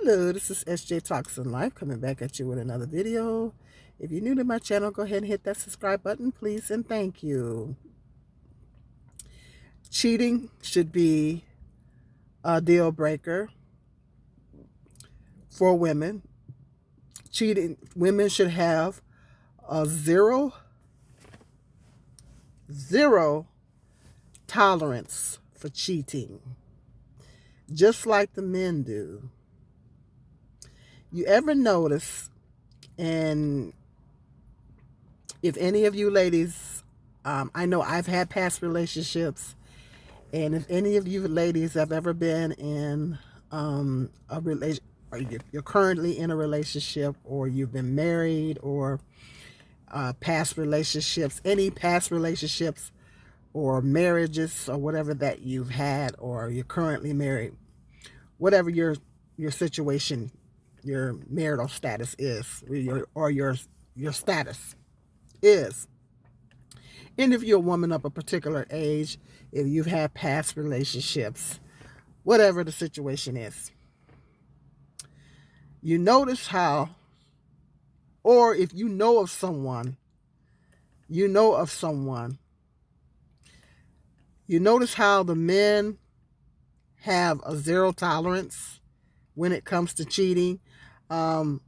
Hello, this is SJ Talks in Life coming back at you with another video. If you're new to my channel, go ahead and hit that subscribe button, please, and thank you. Cheating should be a deal breaker for women. Women should have a zero tolerance for cheating, just like the men do. You ever notice, and if any of you ladies, I know I've had past relationships, and if any of you ladies have ever been in a relation, or you're currently in a relationship, or you've been married, or past relationships, any past relationships or marriages or whatever that you've had, or you're currently married, whatever your situation, your marital status is, or your status is. And if you're a woman of a particular age, if you've had past relationships, whatever the situation is, you notice how, or if you know of someone, you notice how the men have a zero tolerance when it comes to cheating. Men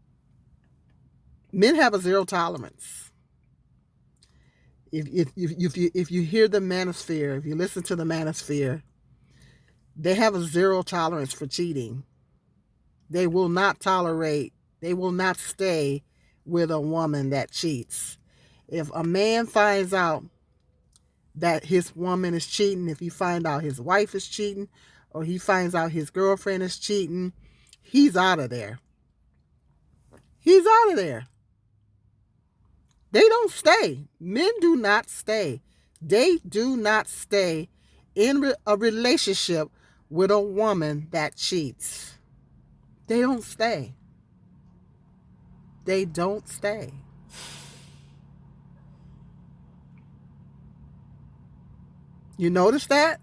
have a zero tolerance. If you hear the manosphere, if you listen to the manosphere, they have a zero tolerance for cheating. They will not stay with a woman that cheats. If a man finds out that his woman is cheating, if he finds out his wife is cheating, or he finds out his girlfriend is cheating, he's out of there. He's out of there. They don't stay. Men do not stay. They do not stay in a relationship with a woman that cheats. They don't stay. They don't stay. You notice that?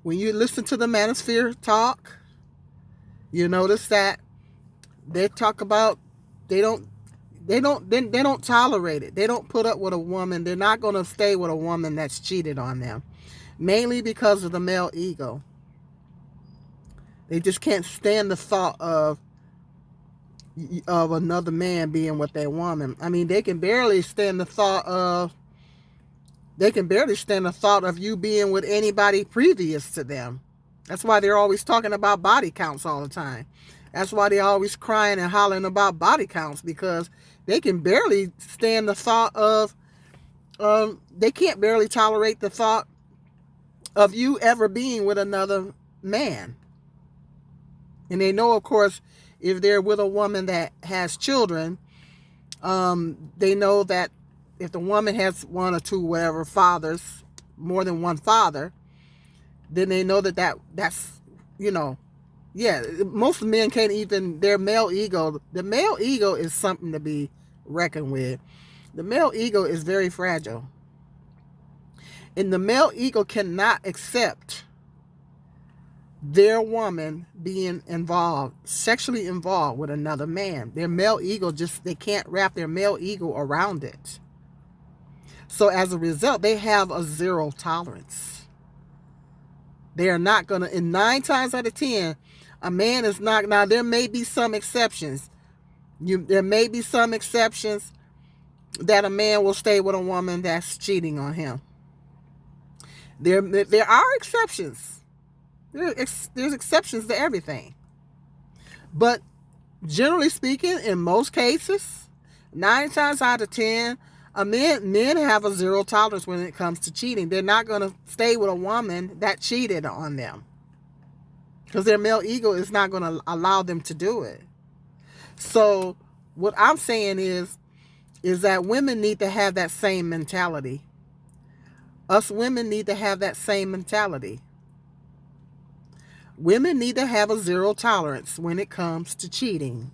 When you listen to the manosphere talk, you notice that they talk about they don't tolerate it. They don't put up with a woman. They're not going to stay with a woman that's cheated on them, mainly because of the male ego. They just can't stand the thought of another man being with their woman. I mean, they can barely stand the thought of you being with anybody previous to them. That's why they're always talking about body counts all the time. That's why they're always crying and hollering about body counts, because they can barely stand the thought of, they can't barely tolerate the thought of you ever being with another man. And they know, of course, if they're with a woman that has children, they know that if the woman has one or two, whatever, fathers, more than one father, then they know that's, yeah, most men can't even, the male ego is something to be reckoned with. The male ego is very fragile. And the male ego cannot accept their woman being sexually involved with another man. Their male ego they can't wrap their male ego around it. So as a result, they have a zero tolerance. They are not going to, in 9 times out of 10, a man is not, now there may be some exceptions. There may be some exceptions that a man will stay with a woman that's cheating on him. There are exceptions. There's exceptions to everything. But generally speaking, in most cases, 9 times out of 10, men have a zero tolerance when it comes to cheating. They're not going to stay with a woman that cheated on them, because their male ego is not going to allow them to do it. So what I'm saying is that women need to have that same mentality. Us women need to have that same mentality. Women need to have a zero tolerance when it comes to cheating.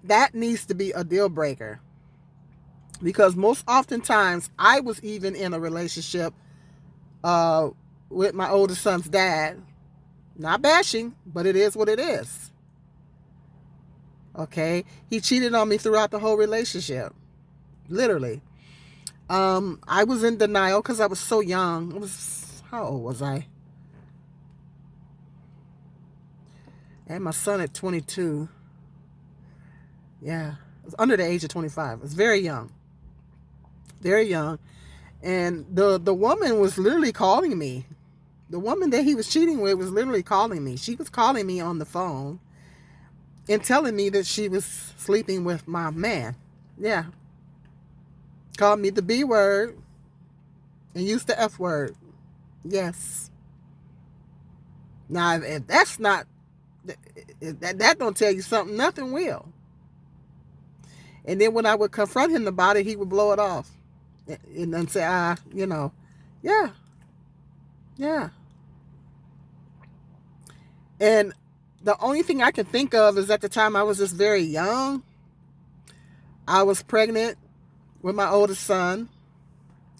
That needs to be a deal breaker. Because most oftentimes, I was even in a relationship with my oldest son's dad, Not bashing, but it is what it is. Okay? He cheated on me throughout the whole relationship. Literally. I was in denial because I was so young. How old was I? I had my son at 22. Yeah. I was under the age of 25. I was very young. Very young. And the woman was literally calling me. The woman that he was cheating with was literally calling me. She was calling me on the phone and telling me that she was sleeping with my man. Yeah. Called me the B word and used the F word. Yes. Now, if that's not, if that don't tell you something, nothing will. And then when I would confront him about it, he would blow it off and then say, yeah, yeah. And the only thing I can think of is at the time I was just very young. I was pregnant with my oldest son,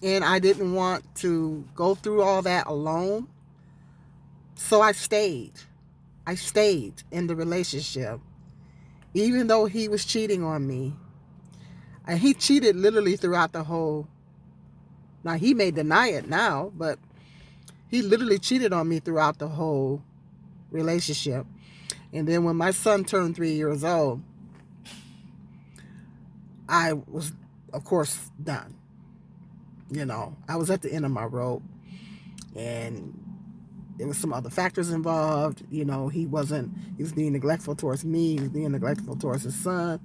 and I didn't want to go through all that alone. So I stayed. I stayed in the relationship, even though he was cheating on me. And he cheated literally throughout the whole. Now, he may deny it now, but he literally cheated on me throughout the whole relationship. And then when my son turned 3 years old, I was, of course, done. I was at the end of my rope, and there was some other factors involved. He was being neglectful towards me. He was being neglectful towards his son.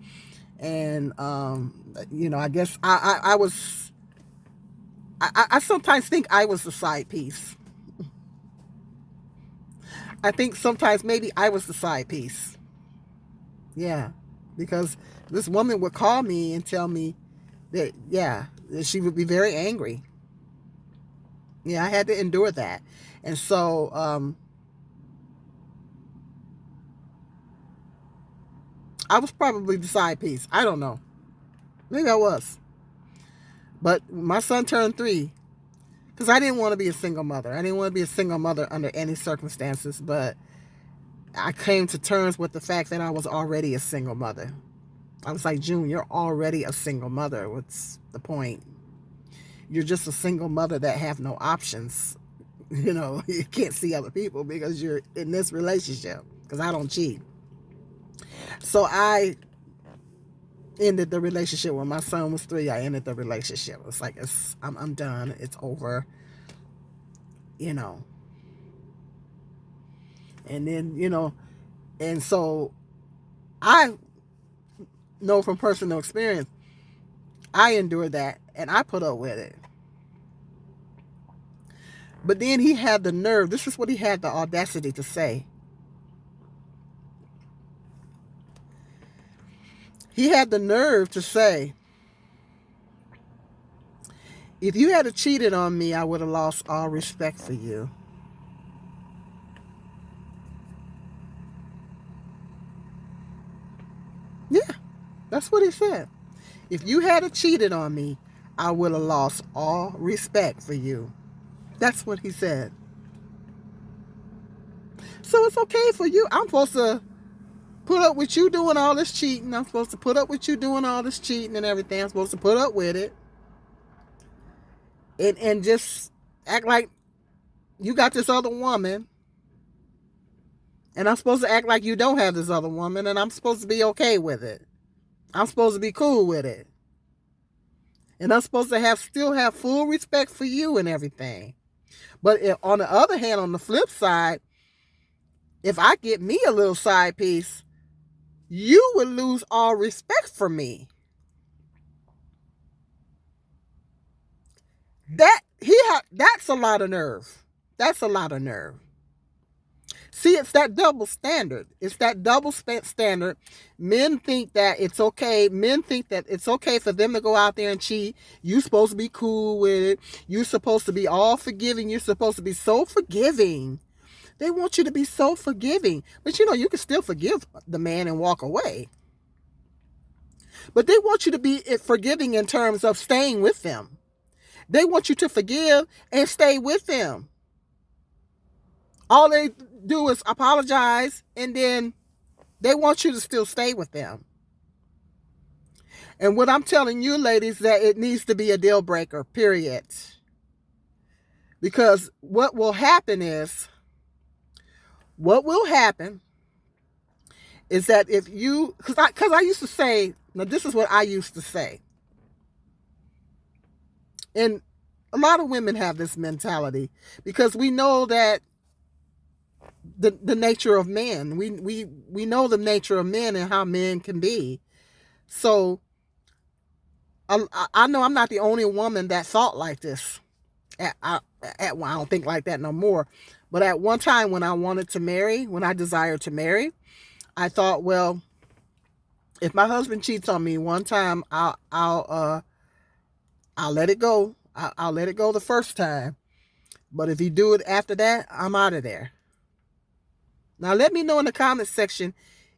And, I guess I was, I sometimes think I was the side piece. I think sometimes maybe I was the side piece. Yeah. Because this woman would call me and tell me that, that she would be very angry. Yeah, I had to endure that. And so, I was probably the side piece. I don't know. Maybe I was. But my son turned 3, because I didn't want to be a single mother. I didn't want to be a single mother under any circumstances, but I came to terms with the fact that I was already a single mother. I was like, June, you're already a single mother. What's the point? You're just a single mother that have no options. You can't see other people because you're in this relationship, because I don't cheat. So I ended the relationship when my son was 3. I ended the relationship. It's like, I'm done. It's over. And then, and so I know from personal experience, I endured that and I put up with it. But then he had the nerve. This is what he had the audacity to say. He had the nerve to say, if you had cheated on me, I would have lost all respect for you. Yeah, that's what he said. If you had cheated on me, I would have lost all respect for you. That's what he said. So it's okay for you. I'm supposed to put up with you doing all this cheating. I'm supposed to put up with you doing all this cheating and everything. I'm supposed to put up with it. And just act like you got this other woman. And I'm supposed to act like you don't have this other woman. And I'm supposed to be okay with it. I'm supposed to be cool with it. And I'm supposed to still have full respect for you and everything. But on the other hand, on the flip side, if I get me a little side piece, you would lose all respect for me. That's a lot of nerve. That's a lot of nerve. See, it's that double standard. It's that double standard. Men think that it's okay. Men think that it's okay for them to go out there and cheat. You're supposed to be cool with it. You're supposed to be all forgiving. You're supposed to be so forgiving. They want you to be so forgiving. But you can still forgive the man and walk away. But they want you to be forgiving in terms of staying with them. They want you to forgive and stay with them. All they do is apologize, and then they want you to still stay with them. And what I'm telling you, ladies, that it needs to be a deal breaker, period. Because what will happen is that if you, because I used to say, now this is what I used to say, and a lot of women have this mentality because we know that the nature of men, we know the nature of men and how men can be. So I know I'm not the only woman that thought like this. I don't think like that no more. But at one time when I desired to marry, I thought, well, if my husband cheats on me one time, I'll let it go. I'll let it go the first time. But if he do it after that, I'm out of there. Now let me know in the comment section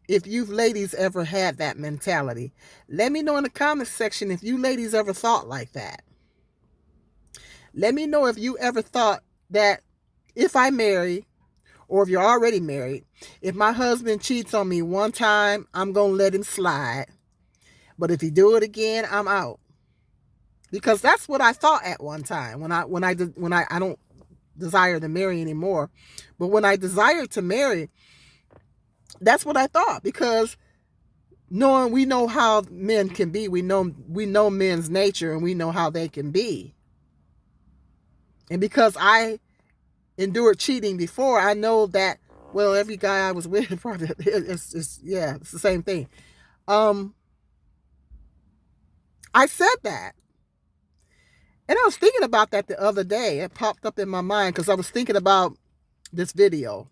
if you ladies ever had that mentality. Let me know in the comment section if you ladies ever thought like that. Let me know if you ever thought that if I marry, or if you're already married, if my husband cheats on me one time, I'm going to let him slide. But if he do it again, I'm out. Because that's what I thought at one time when I don't desire to marry anymore. But when I desired to marry, that's what I thought, because we know how men can be. We know men's nature, and we know how they can be. And because I endured cheating before, I know that, well, every guy I was with probably it's the same thing. I said that. And I was thinking about that the other day. It popped up in my mind because I was thinking about this video.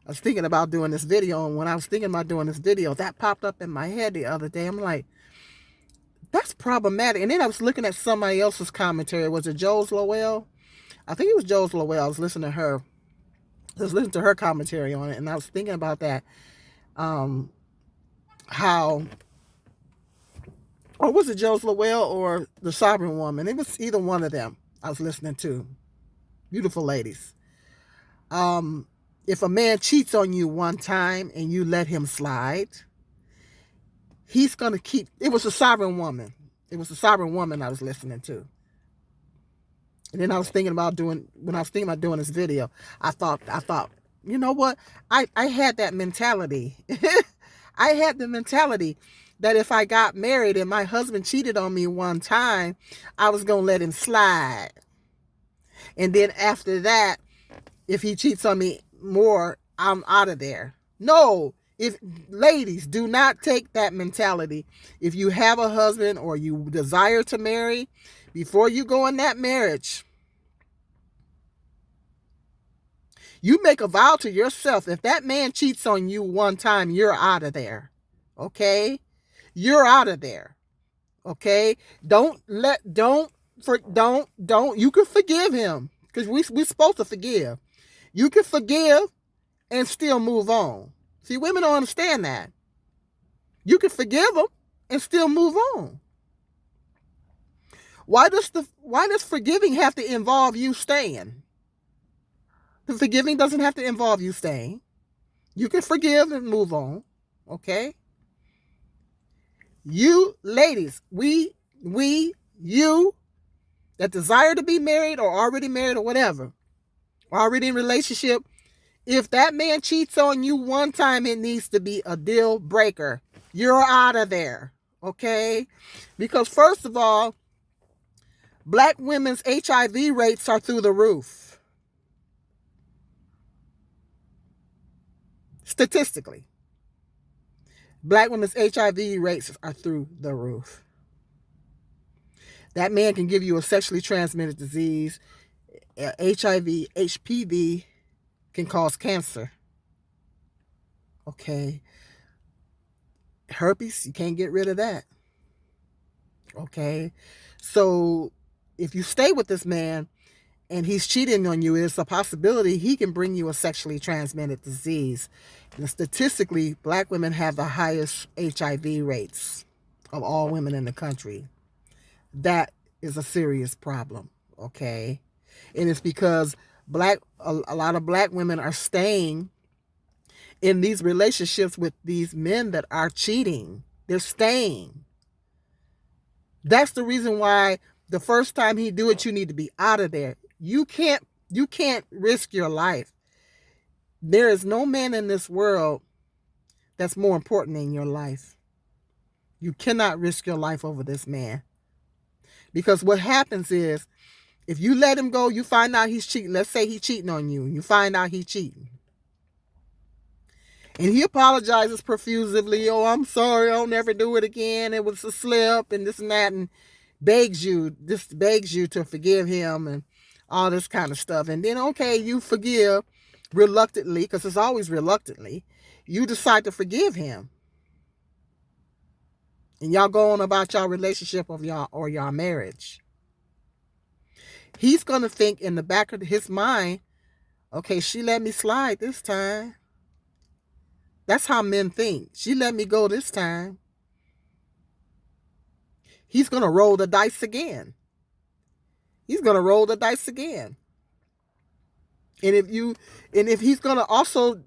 I was thinking about doing this video, and when I was thinking about doing this video, that popped up in my head the other day. I'm like, that's problematic. And then I was looking at somebody else's commentary. Was it Joe's Lowell? I think it was Joe's Lowell. I was listening to her commentary on it, and I was thinking about that. Or was it Joe's Lowell or the Sovereign Woman? It was either one of them I was listening to. Beautiful ladies. If a man cheats on you one time and you let him slide, he's going to keep... It was a Sovereign Woman. It was a Sovereign Woman I was listening to. And then I was thinking about doing this video, I thought, you know what? I had that mentality. I had the mentality that if I got married and my husband cheated on me one time, I was going to let him slide. And then after that, if he cheats on me more, I'm out of there. No, ladies, do not take that mentality. If you have a husband or you desire to marry, before you go in that marriage, you make a vow to yourself. If that man cheats on you one time, you're out of there. Okay? You're out of there. Okay? You can forgive him, because we're supposed to forgive. You can forgive and still move on. See, women don't understand that. You can forgive them and still move on. Why does forgiving have to involve you staying? The forgiving doesn't have to involve you staying. You can forgive and move on. Okay? You ladies, you that desire to be married or already married or whatever, already in a relationship, if that man cheats on you one time, it needs to be a deal breaker. You're out of there. Okay? Because first of all, Black women's HIV rates are through the roof. Statistically. Black women's HIV rates are through the roof. That man can give you a sexually transmitted disease. HIV, HPV can cause cancer. Okay. Herpes, you can't get rid of that. Okay. So if you stay with this man and he's cheating on you, it's a possibility he can bring you a sexually transmitted disease. And statistically, Black women have the highest HIV rates of all women in the country. That is a serious problem, okay? And it's because A lot of black women are staying in these relationships with these men that are cheating. They're staying. That's the reason why the first time he do it, you need to be out of there. You can't risk your life. There is no man in this world that's more important in your life. You cannot risk your life over this man. Because what happens is, if you let him go, you find out he's cheating. Let's say he's cheating on you, and you find out he's cheating. And he apologizes profusely. Oh, I'm sorry, I'll never do it again. It was a slip and this and that, and begs you to forgive him and all this kind of stuff. And then, okay, you forgive reluctantly, because it's always reluctantly. You decide to forgive him. And y'all go on about y'all relationship of y'all marriage. He's going to think in the back of his mind, okay, she let me slide this time. That's how men think. She let me go this time. He's going to roll the dice again. He's going to roll the dice again. And if he's going to also,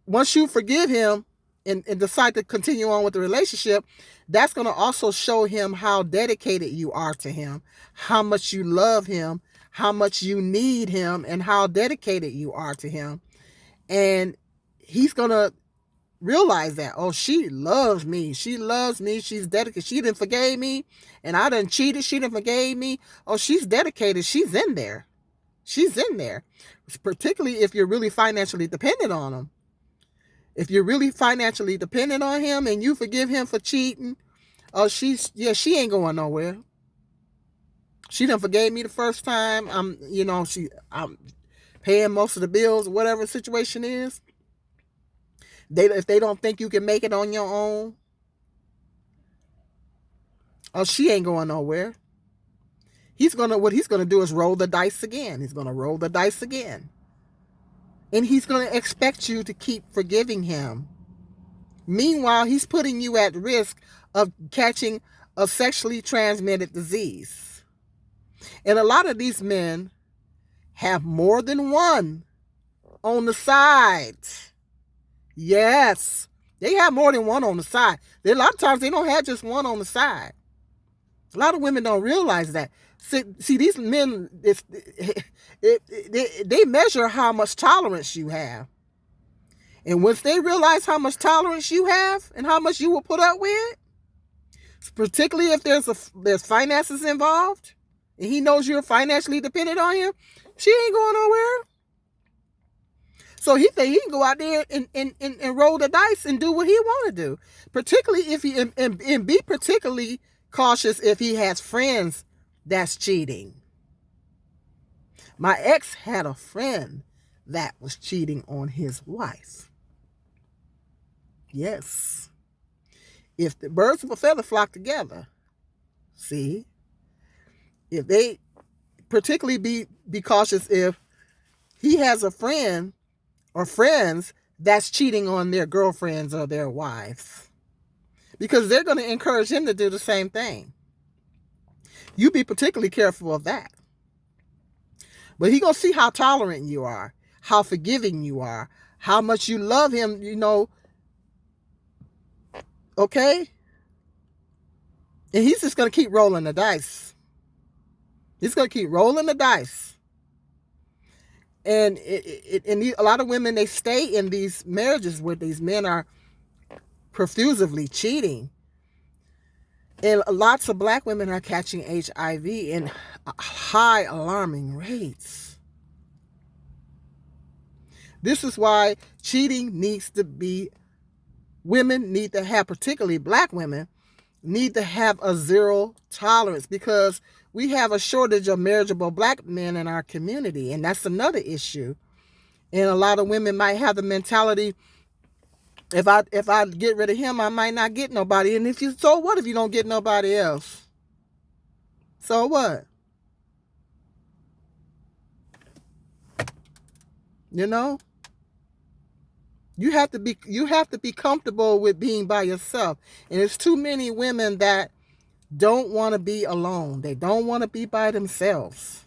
once you forgive him and decide to continue on with the relationship, that's going to also show him how dedicated you are to him, how much you love him, how much you need him, and how dedicated you are to him. And he's going to realize that, oh, she loves me. She loves me. She's dedicated. She done forgave me, and I done cheated. She done forgave me. Oh, she's dedicated. She's in there. She's in there. Particularly if you're really financially dependent on him. If you're really financially dependent on him and you forgive him for cheating, oh, she ain't going nowhere. She done forgave me the first time. I'm paying most of the bills, whatever the situation is. If they don't think you can make it on your own, oh, she ain't going nowhere. What he's gonna do is roll the dice again. He's gonna roll the dice again. And he's gonna expect you to keep forgiving him. Meanwhile, he's putting you at risk of catching a sexually transmitted disease. And a lot of these men have more than one on the side. Yes, they have more than one on the side. A lot of times they don't have just one on the side. A lot of women don't realize that. See, these men, they measure how much tolerance you have. And once they realize how much tolerance you have and how much you will put up with, particularly if there's finances involved, and he knows you're financially dependent on him, she ain't going nowhere. So he think he can go out there and roll the dice and do what he want to do. Particularly if he and be particularly cautious if he has friends that's cheating. My ex had a friend that was cheating on his wife. Yes. If the birds of a feather flock together, see, if they particularly be cautious if he has a friend or friends that's cheating on their girlfriends or their wives, because they're going to encourage him to do the same thing. You be particularly careful of that. But he going to see how tolerant you are, how forgiving you are, how much you love him, okay? And he's just going to keep rolling the dice. He's going to keep rolling the dice. And a lot of women, they stay in these marriages where these men are profusively cheating. And lots of black women are catching HIV in high alarming rates. This is why cheating needs to be, women need to have, particularly black women, need to have a zero tolerance, because we have a shortage of marriageable black men in our community, and that's another issue. And a lot of women might have the mentality, if I get rid of him, I might not get nobody. And so what if you don't get nobody else? So what? You have to be comfortable with being by yourself. And there's too many women that don't want to be alone. They don't want to be by themselves.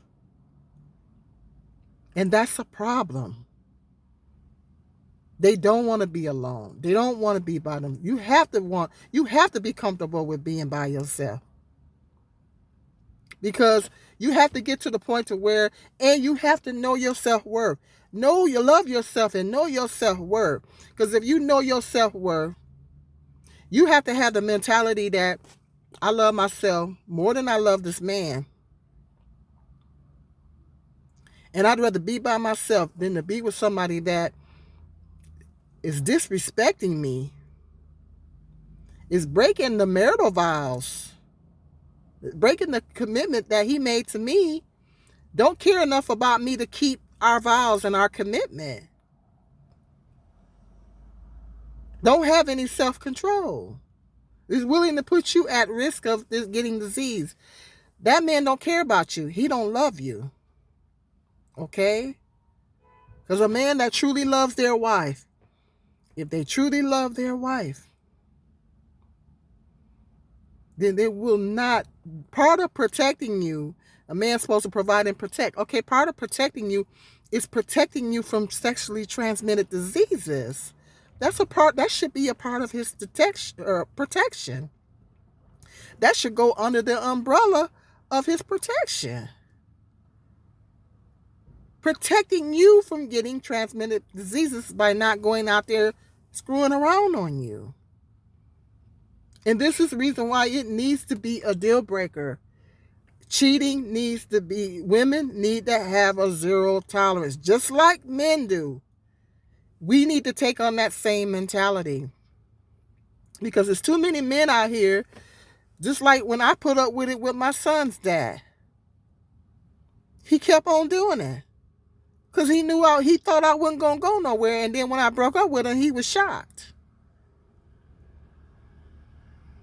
And that's a problem. They don't want to be alone. They don't want to be by them. You have to be comfortable with being by yourself. Because you have to get to the point to where, and you have to know your self-worth. Know you love yourself and know your self-worth. Because if you know your self-worth, you have to have the mentality that I love myself more than I love this man. And I'd rather be by myself than to be with somebody that is disrespecting me, is breaking the marital vows, breaking the commitment that he made to me, don't care enough about me to keep our vows and our commitment. Don't have any self-control. Is willing to put you at risk of getting disease. That man don't care about you. He don't love you. Okay? Because a man that truly loves their wife, if they truly love their wife, then they will not. Part of protecting you, a man's supposed to provide and protect. Okay, part of protecting you is protecting you from sexually transmitted diseases. That's a part that should be a part of his protection. That should go under the umbrella of his protection. Protecting you from getting transmitted diseases by not going out there screwing around on you. And this is the reason why it needs to be a deal breaker. Cheating needs to be, women need to have a zero tolerance, just like men do. We need to take on that same mentality. Because there's too many men out here, just like when I put up with it with my son's dad. He kept on doing it. Because he thought I wasn't going to go nowhere. And then when I broke up with him, he was shocked.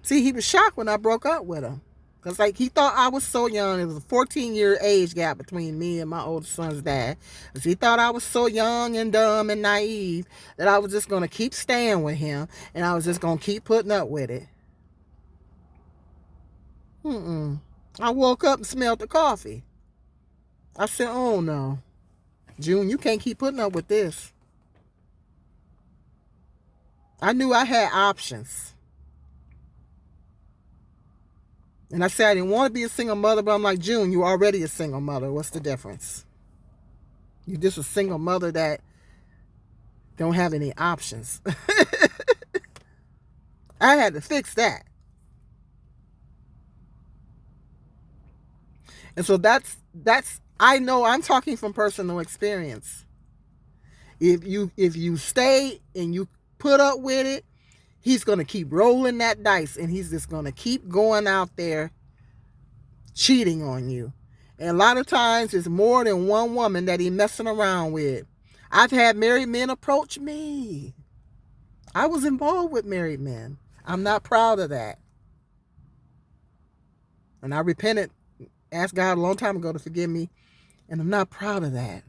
See, he was shocked when I broke up with him. Because he thought I was so young. It was a 14-year age gap between me and my oldest son's dad. Because he thought I was so young and dumb and naive that I was just going to keep staying with him. And I was just going to keep putting up with it. I woke up and smelled the coffee. I said, oh no. June, you can't keep putting up with this. I knew I had options. And I said I didn't want to be a single mother, but I'm like, June, you're already a single mother. What's the difference? You're just a single mother that don't have any options. I had to fix that. And so that's I know I'm talking from personal experience. If you stay and you put up with it, he's going to keep rolling that dice and he's just going to keep going out there cheating on you. And a lot of times it's more than one woman that he's messing around with. I've had married men approach me. I was involved with married men. I'm not proud of that. And I repented, asked God a long time ago to forgive me, and I'm not proud of that.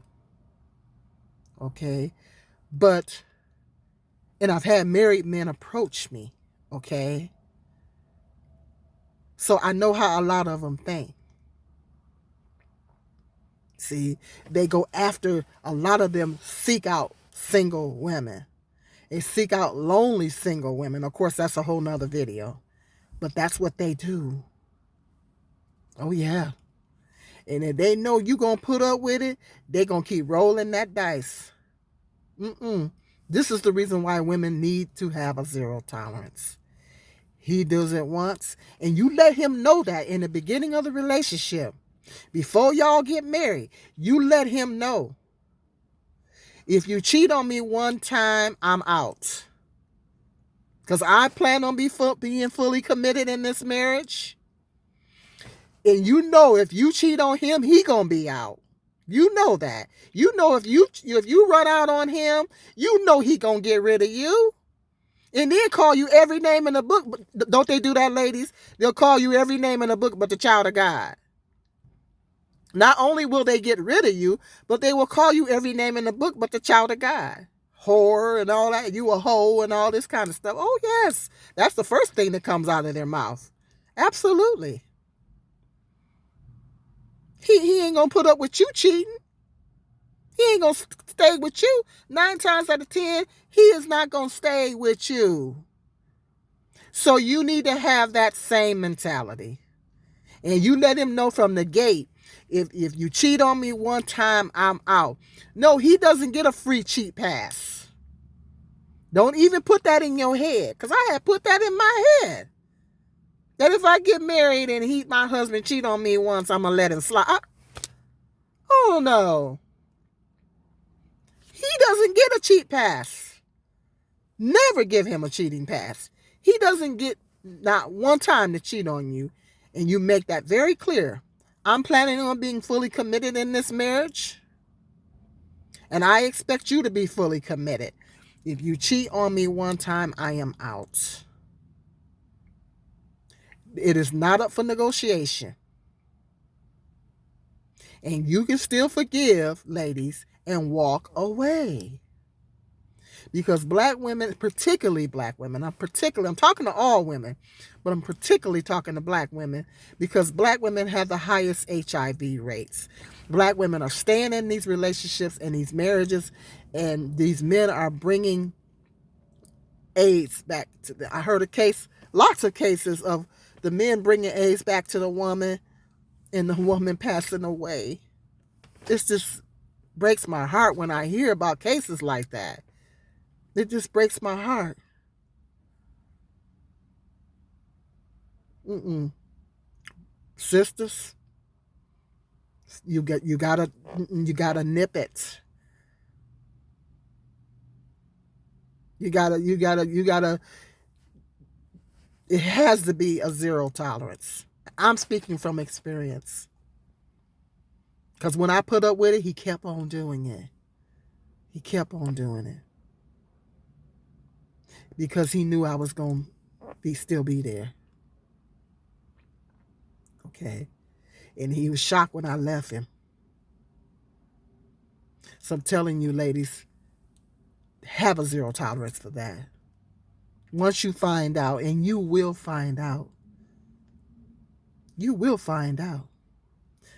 Okay? And I've had married men approach me, okay? So I know how a lot of them think. See, they go after, a lot of them seek out single women. They seek out lonely single women. Of course, that's a whole nother video. But that's what they do. Oh, yeah. And if they know you're going to put up with it, they're going to keep rolling that dice. This is the reason why women need to have a zero tolerance. He does it once, and you let him know that in the beginning of the relationship. Before y'all get married, you let him know. If you cheat on me one time, I'm out. Because I plan on being fully committed in this marriage. And you know if you cheat on him, he going to be out. You know that. You know if you run out on him, you know he going to get rid of you. And then call you every name in the book. Don't they do that, ladies? They'll call you every name in the book but the child of God. Not only will they get rid of you, but they will call you every name in the book but the child of God. Whore and all that. You a hoe and all this kind of stuff. Oh, yes. That's the first thing that comes out of their mouth. Absolutely. He ain't going to put up with you cheating. He ain't going to stay with you. 9 times out of 10, he is not going to stay with you. So you need to have that same mentality. And you let him know from the gate, if you cheat on me one time, I'm out. No, he doesn't get a free cheat pass. Don't even put that in your head, because I had put that in my head. That if I get married and my husband cheat on me once, I'm going to let him slide. Oh, no. He doesn't get a cheat pass. Never give him a cheating pass. He doesn't get not one time to cheat on you. And you make that very clear. I'm planning on being fully committed in this marriage. And I expect you to be fully committed. If you cheat on me one time, I am out. It is not up for negotiation. And you can still forgive, ladies, and walk away. Because black women, particularly black women, I'm talking to all women, but I'm particularly talking to black women because black women have the highest HIV rates. Black women are staying in these relationships and these marriages, and these men are bringing AIDS back to them. I heard lots of cases of the men bringing AIDS back to the woman and the woman passing away. This just breaks my heart when I hear about cases like that. It just breaks my heart. Sisters, you gotta nip it. You gotta. It has to be a zero tolerance. I'm speaking from experience. Because when I put up with it, he kept on doing it. He kept on doing it. Because he knew I was going to still be there. Okay. And he was shocked when I left him. So I'm telling you, ladies, have a zero tolerance for that. Once you find out, and you will find out. You will find out.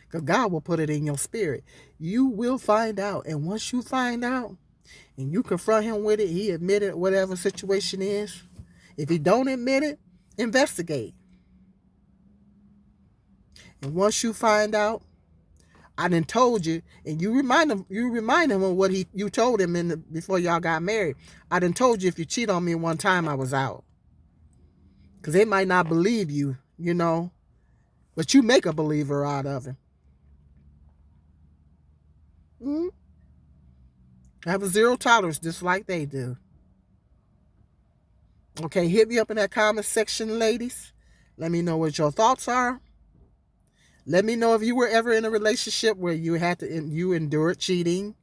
Because God will put it in your spirit. You will find out. And once you find out, and you confront him with it, he admitted whatever situation is. If he don't admit it, investigate. And once you find out, I done told you, and you remind him of what you told him before y'all got married. I done told you, if you cheat on me one time, I was out. Because they might not believe you, but you make a believer out of him. Have a zero tolerance just like they do. Okay, hit me up in that comment section, ladies. Let me know what your thoughts are. Let me know if you were ever in a relationship where you endured cheating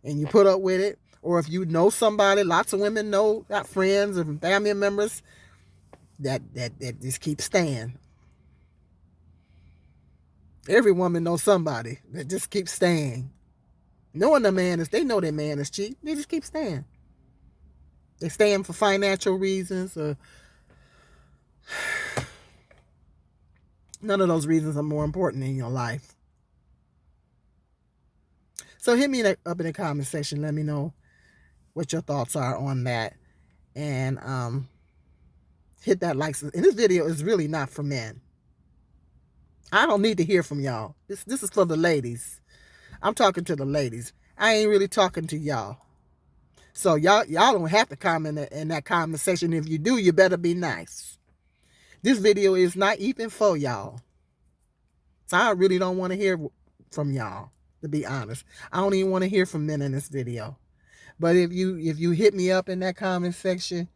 and you put up with it. Or if you know somebody, lots of women got friends and family members that just keep staying. Every woman knows somebody that just keeps staying. Knowing they know their man is cheating. They just keep staying. They're staying for financial reasons. Or none of those reasons are more important in your life. So hit me up in the comment section. Let me know what your thoughts are on that. And hit that like. And this video is really not for men. I don't need to hear from y'all. This is for the ladies. I'm talking to the ladies. I ain't really talking to y'all. So y'all don't have to comment in that comment section. If you do, you better be nice. This video is not even for y'all. So I really don't want to hear from y'all, to be honest. I don't even want to hear from men in this video. But if you hit me up in that comment section,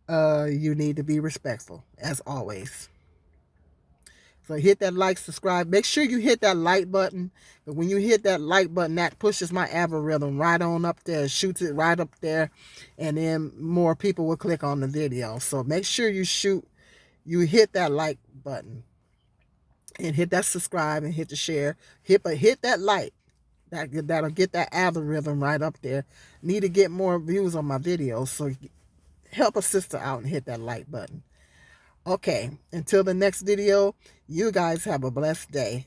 you need to be respectful, as always. So hit that like, subscribe. Make sure you hit that like button. But when you hit that like button, that pushes my algorithm right on up there, shoots it right up there, and then more people will click on the video. So make sure you hit that like button, and hit that subscribe, and hit the share. Hit that like. That'll get that algorithm right up there. Need to get more views on my videos, so help a sister out and hit that like button. Okay, until the next video, you guys have a blessed day.